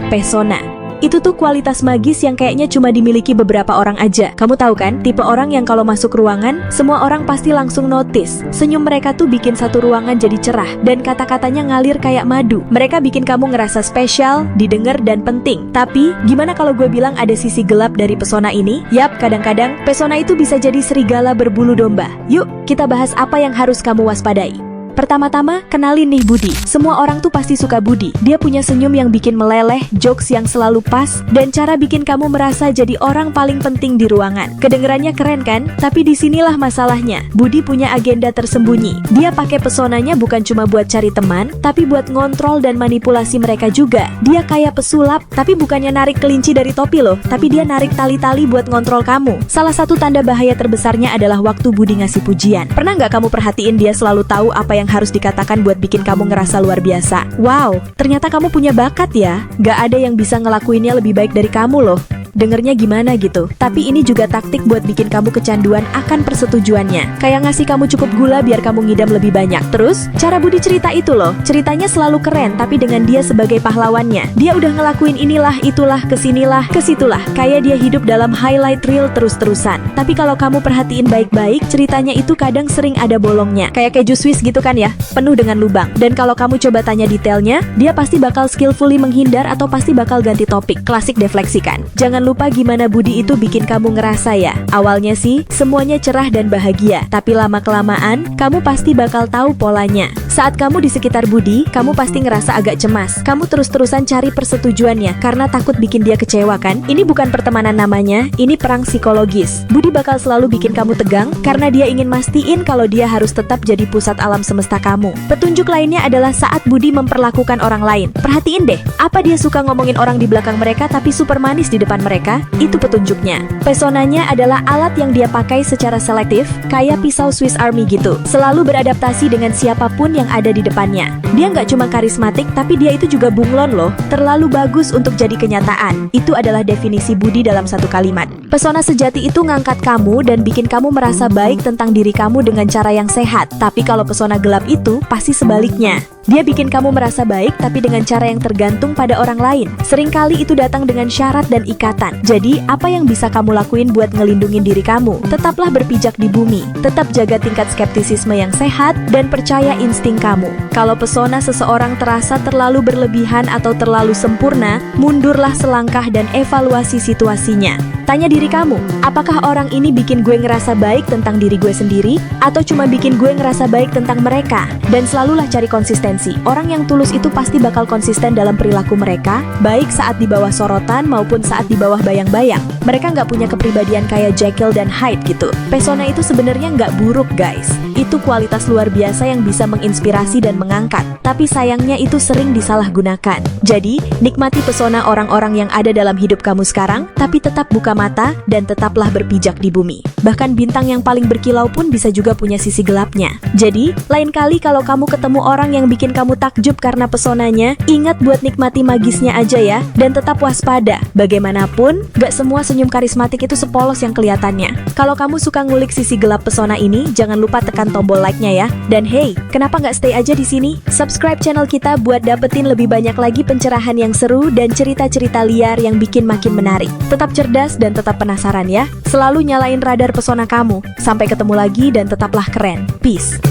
pesona. Itu tuh kualitas magis yang kayaknya cuma dimiliki beberapa orang aja. Kamu tahu kan, tipe orang yang kalau masuk ruangan, semua orang pasti langsung notice. Senyum mereka tuh bikin satu ruangan jadi cerah, dan kata-katanya ngalir kayak madu. Mereka bikin kamu ngerasa spesial, didengar, dan penting. Tapi, gimana kalau gue bilang ada sisi gelap dari pesona ini? Yap, kadang-kadang, pesona itu bisa jadi serigala berbulu domba. Yuk, kita bahas apa yang harus kamu waspadai. Pertama-tama, kenalin nih Budi. Semua orang tuh pasti suka Budi. Dia punya senyum yang bikin meleleh, jokes yang selalu pas, dan cara bikin kamu merasa jadi orang paling penting di ruangan. Kedengerannya keren kan? Tapi disinilah masalahnya. Budi punya agenda tersembunyi. Dia pakai pesonanya bukan cuma buat cari teman, tapi buat ngontrol dan manipulasi mereka juga. Dia kayak pesulap, tapi bukannya narik kelinci dari topi loh, tapi dia narik tali-tali buat ngontrol kamu. Salah satu tanda bahaya terbesarnya adalah waktu Budi ngasih pujian. Pernah nggak kamu perhatiin dia selalu tahu apa yang harus dikatakan buat bikin kamu ngerasa luar biasa? Wow, ternyata kamu punya bakat ya. Gak ada yang bisa ngelakuinnya lebih baik dari kamu loh. Dengernya gimana gitu. Tapi ini juga taktik buat bikin kamu kecanduan akan persetujuannya. Kayak ngasih kamu cukup gula biar kamu ngidam lebih banyak. Terus, cara Budi cerita itu loh. Ceritanya selalu keren, tapi dengan dia sebagai pahlawannya. Dia udah ngelakuin inilah, itulah, kesinilah, kesitulah. Kayak dia hidup dalam highlight reel terus-terusan. Tapi kalau kamu perhatiin baik-baik, ceritanya itu kadang sering ada bolongnya. Kayak keju Swiss gitu kan ya, penuh dengan lubang. Dan kalau kamu coba tanya detailnya, dia pasti bakal skillfully menghindar atau pasti bakal ganti topik. Klasik defleksikan. Jangan lupa gimana Budi itu bikin kamu ngerasa ya. Awalnya sih, semuanya cerah dan bahagia. Tapi lama-kelamaan, kamu pasti bakal tahu polanya. Saat kamu di sekitar Budi, kamu pasti ngerasa agak cemas. Kamu terus-terusan cari persetujuannya, karena takut bikin dia kecewa kan? Ini bukan pertemanan namanya, ini perang psikologis. Budi bakal selalu bikin kamu tegang, karena dia ingin mastiin kalau dia harus tetap jadi pusat alam semesta kamu. Petunjuk lainnya adalah saat Budi memperlakukan orang lain. Perhatiin deh, apa dia suka ngomongin orang di belakang mereka tapi super manis di depan mereka? Itu petunjuknya. Pesonanya adalah alat yang dia pakai secara selektif, kayak pisau Swiss Army gitu. Selalu beradaptasi dengan siapapun yang ada di depannya. Dia nggak cuma karismatik, tapi dia itu juga bunglon loh. Terlalu bagus untuk jadi kenyataan. Itu adalah definisi Budi dalam satu kalimat. Pesona sejati itu ngangkat kamu dan bikin kamu merasa baik tentang diri kamu dengan cara yang sehat. Tapi kalau pesona gelap itu, pasti sebaliknya. Dia bikin kamu merasa baik, tapi dengan cara yang tergantung pada orang lain. Seringkali itu datang dengan syarat dan ikatan. Jadi, apa yang bisa kamu lakuin buat ngelindungin diri kamu? Tetaplah berpijak di bumi. Tetap jaga tingkat skeptisisme yang sehat, dan percaya insting kamu. Kalau pesona seseorang terasa terlalu berlebihan atau terlalu sempurna, mundurlah selangkah dan evaluasi situasinya. Tanya diri kamu, apakah orang ini bikin gue ngerasa baik tentang diri gue sendiri, atau cuma bikin gue ngerasa baik tentang mereka? Dan selalulah cari konsistensi. Orang yang tulus itu pasti bakal konsisten dalam perilaku mereka, baik saat di bawah sorotan maupun saat di bawah bayang-bayang. Mereka nggak punya kepribadian kayak Jekyll dan Hyde gitu. Pesona itu sebenarnya nggak buruk guys. Itu kualitas luar biasa yang bisa menginspirasi dan mengangkat. Tapi sayangnya itu sering disalahgunakan. Jadi, nikmati pesona orang-orang yang ada dalam hidup kamu sekarang, tapi tetap buka mata dan tetaplah berpijak di bumi. Bahkan bintang yang paling berkilau pun bisa juga punya sisi gelapnya. Jadi, lain kali kalau kamu ketemu orang yang bikin kamu takjub karena pesonanya, ingat buat nikmati magisnya aja ya, dan tetap waspada. Bagaimanapun, gak semua senyum karismatik itu sepolos yang kelihatannya. Kalau kamu suka ngulik sisi gelap pesona ini, jangan lupa tekan tombol like-nya ya. Dan hey, kenapa gak stay aja di sini? Subscribe channel kita buat dapetin lebih banyak lagi pencerahan yang seru dan cerita-cerita liar yang bikin makin menarik. Tetap cerdas dan tetap penasaran ya. Selalu nyalain radar pesona kamu. Sampai ketemu lagi dan tetaplah keren. Peace.